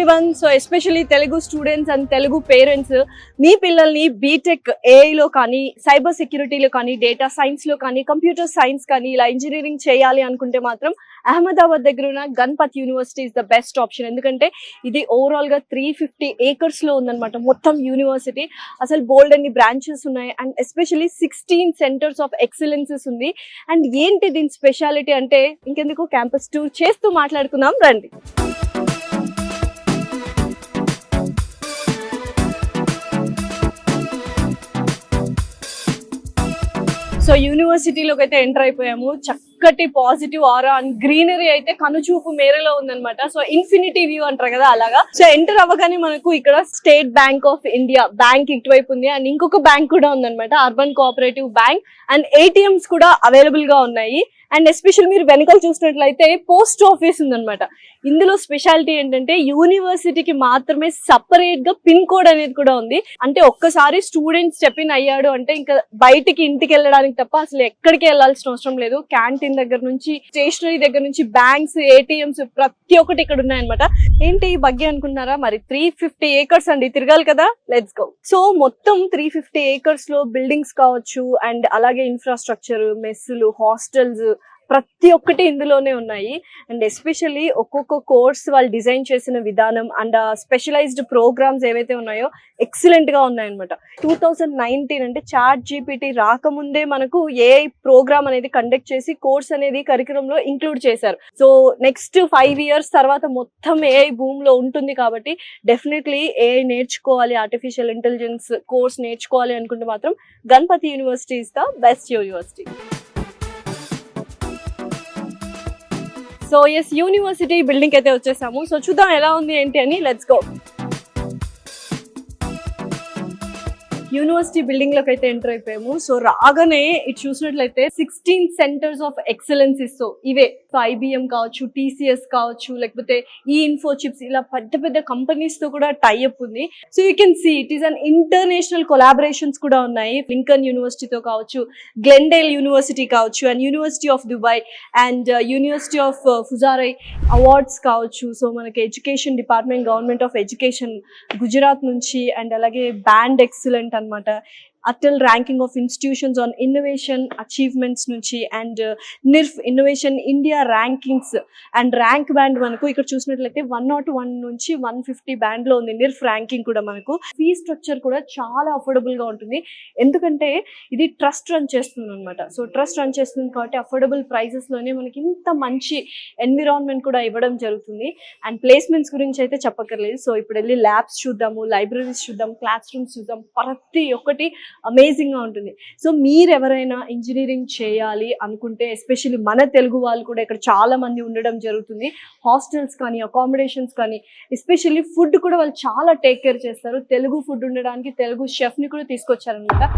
Everyone. So especially Telugu students and Telugu parents మీ పిల్లల్ని BTech ఏఐలో కానీ, సైబర్ సెక్యూరిటీలో కానీ, డేటా సైన్స్లో కానీ, కంప్యూటర్ సైన్స్ కానీ ఇలా ఇంజనీరింగ్ చేయాలి అనుకుంటే మాత్రం అహ్మదాబాద్ దగ్గర ఉన్న Ganpat university is the best option. ఎందుకంటే ఇది ఓవరాల్గా 350 acres ఉందన్నమాట మొత్తం యూనివర్సిటీ. అసలు బోల్డ్ అన్ని బ్రాంచెస్ ఉన్నాయి and especially 16 centres of excellences ఉంది. అండ్ ఏంటి దీని స్పెషాలిటీ అంటే ఇంకెందుకు క్యాంపస్ టూర్ చేస్తూ మాట్లాడుకుందాం రండి. సో యూనివర్సిటీలోకి అయితే ఎంటర్ అయిపోయాము. చక్కటి పాజిటివ్ ఆరా అండ్ గ్రీనరీ అయితే కనుచూపు మేరలో ఉందన్నమాట. సో ఇన్ఫినిటీ వ్యూ అంటారు కదా అలాగా. సో ఎంటర్ అవ్వగానే మనకు ఇక్కడ state bank of India bank ఇటువైపు ఉంది అండ్ ఇంకొక బ్యాంక్ కూడా ఉందన్నమాట, urban cooperative bank. And ATMs కూడా అవైలబుల్ గా ఉన్నాయి. అండ్ ఎస్పెషల్ మీరు వెనకాల చూసినట్లయితే పోస్ట్ ఆఫీస్ ఉందన్నమాట. ఇందులో స్పెషాలిటీ ఏంటంటే యూనివర్సిటీకి మాత్రమే సపరేట్ గా పిన్ కోడ్ అనేది కూడా ఉంది. అంటే ఒక్కసారి స్టూడెంట్ స్టెప్ ఇన్ అయ్యాడు అంటే ఇంకా బయటికి ఇంటికి వెళ్ళడానికి తప్ప అసలు ఎక్కడికి వెళ్ళాల్సిన అవసరం లేదు. క్యాంటీన్ దగ్గర నుంచి, స్టేషనరీ దగ్గర నుంచి, బ్యాంక్స్, ATMs ప్రతి ఒక్కటి ఇక్కడ ఉన్నాయన్నమాట. ఏంటి బగ్గి అనుకుంటున్నారా? మరి 350 acres అండి, తిరగాలి కదా, లెట్స్ గో. సో మొత్తం 350 acres లో బిల్డింగ్స్ కావచ్చు అండ్ అలాగే ఇన్ఫ్రాస్ట్రక్చర్, మెస్సులు, హాస్టల్స్ ప్రతి ఒక్కటి ఇందులోనే ఉన్నాయి. అండ్ ఎస్పెషల్లీ ఒక్కొక్క కోర్స్ వాళ్ళు డిజైన్ చేసిన విధానం అండ్ స్పెషలైజ్డ్ ప్రోగ్రామ్స్ ఏవైతే ఉన్నాయో ఎక్సలెంట్ గా ఉన్నాయన్నమాట. 2019 అంటే ChatGPT రాకముందే మనకు AI ప్రోగ్రామ్ అనేది కండక్ట్ చేసి కోర్స్ అనేది కరికులం లో ఇంక్లూడ్ చేశారు. సో నెక్స్ట్ 5 years తర్వాత మొత్తం AI భూమ్ లో ఉంటుంది కాబట్టి డెఫినెట్లీ AI నేర్చుకోవాలి, ఆర్టిఫిషియల్ ఇంటెలిజెన్స్ కోర్స్ నేర్చుకోవాలి అనుకుంటే మాత్రం Ganapathi university is the best university. So yes, university building అయితే వచ్చేసాము. సో చూద్దాం ఎలా ఉంది ఏంటి అని, లెట్స్ గో. యూనివర్సిటీ బిల్డింగ్ లోకి అయితే ఎంటర్ అయిపోయాము. సో రాగానే ఇటు చూసినట్లయితే 16 సెంటర్స్ ఆఫ్ ఎక్సలెన్సెస్. సో ఇవే IBM కావచ్చు, TCS కావచ్చు, లేకపోతే ఇన్ఫో చిప్స్, ఇలా పెద్ద పెద్ద కంపెనీస్ తో కూడా టైఅప్ ఉంది. So you can see it is an international collaborations కూడా ఉన్నాయి. లింకన్ యూనివర్సిటీతో కావచ్చు, గ్లెండేల్ యూనివర్సిటీ కావచ్చు, and university of Dubai and university of Fujairah awards కావచ్చు. సో మనకి education department, government of education Gujarat నుంచి, అండ్ అలాగే బ్యాండ్ ఎక్సలెంట్ అన్నమాట, Atal ranking of institutions on innovation achievements నుంచి, and NIRF innovation India rankings and rank band మనకు ఇక్కడ చూసినట్లయితే 101 నుంచి 150 బ్యాండ్ లో ఉంది. NIRF ర్యాంకింగ్ కూడా మనకు. ఫీ స్ట్రక్చర్ కూడా చాలా అఫోర్డబుల్ గా ఉంటుంది, ఎందుకంటే ఇది ట్రస్ట్ రన్ చేస్తుంది అనమాట. సో ట్రస్ట్ రన్ చేస్తుంది కాబట్టి అఫోర్డబుల్ ప్రైసెస్ లోనే మనకి ఇంత మంచి ఎన్విరాన్మెంట్ కూడా ఇవ్వడం జరుగుతుంది. అండ్ ప్లేస్మెంట్స్ గురించి అయితే చెప్పక్కర్లేదు. సో ఇప్పుడు వెళ్ళి ల్యాబ్స్ చూద్దాము, లైబ్రరీస్ చూద్దాం, క్లాస్ రూమ్స్ చూద్దాం, ప్రతి ఒక్కటి అమేజింగ్ గా ఉంటుంది. సో మీరు ఎవరైనా ఇంజనీరింగ్ చేయాలి అనుకుంటే, ఎస్పెషల్లీ మన తెలుగు వాళ్ళు కూడా ఇక్కడ చాలా మంది ఉండడం జరుగుతుంది. హాస్టల్స్ కానీ, అకామిడేషన్స్ కానీ, ఎస్పెషల్లీ ఫుడ్ కూడా వాళ్ళు చాలా టేక్ కేర్ చేస్తారు. తెలుగు ఫుడ్ ఉండడానికి తెలుగు షెఫ్ ని కూడా తీసుకొచ్చారనమాట.